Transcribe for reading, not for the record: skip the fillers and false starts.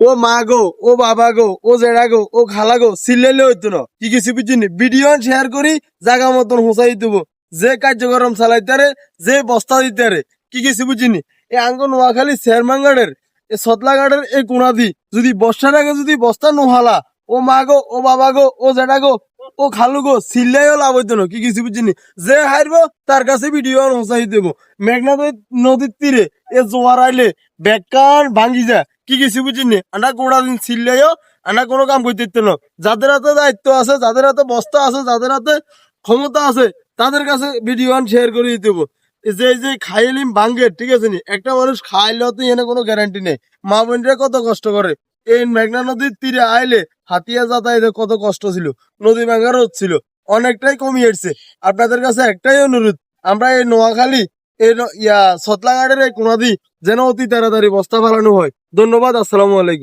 ও মা গো, ও বাবা গো, ও জেড়া গো, ও খালা গো, চিল্লাইলে হইতো না কি কিছু বুঝিনি। ভিডিও শেয়ার করি জাগা মতন হোসাই দেবো, যে কার্যক্রম চালাইতারে, যে বস্তা দিতারে কি কিছু বুঝিনি। এই আঙ্গ নোয়াখালী শেরমাঙ্গাড়ের এই সতলাগাড়ের এই কোনাদি যদি বর্ষার আগে যদি বস্তা নোহালা, ও মা গো, ও বাবা গো, ও জেঠা গো, ও খালু গো, চিল্লাইও লাভ হইতো না কি কিছু বুঝিনি। যে হারবো তার কাছে ভিডিও হোসাই দেবো। মেঘনা নদীর তীরে এ জোয়ার আইলে বেকার ভাঙ্গি যায় কি কিছু বুঝিনি। আনা গোড়া দিন চিল্লাইও আনা কোনো কাম করতে দিত না। যাদের হাতে দায়িত্ব আছে, যাদের হাতে বস্তা আছে, যাদের হাতে ক্ষমতা আছে, তাদের কাছে ভিডিও শেয়ার করে দিতে হবো। যে খাইলিম ভাঙ্গে ঠিক আছে নি, একটা মানুষ খাইলেও তো এনে কোনো গ্যারান্টি নেই। মা বোনরা কত কষ্ট করে এই মেঘনা নদীর তীরে আইলে হাতিয়া যাতায়াতে কত কষ্ট ছিল, নদী ভাঙ্গার হচ্ছিল, অনেকটাই কমিয়ে এসছে। আপনাদের কাছে একটাই অনুরোধ, আমরা এই নোয়াখালী এই সতলাঘাটের এই কোনাদি যেন অতি তাড়াতাড়ি বস্তা ফালানো হয়। ধন্যবাদ, আসসালামু আলাইকুম।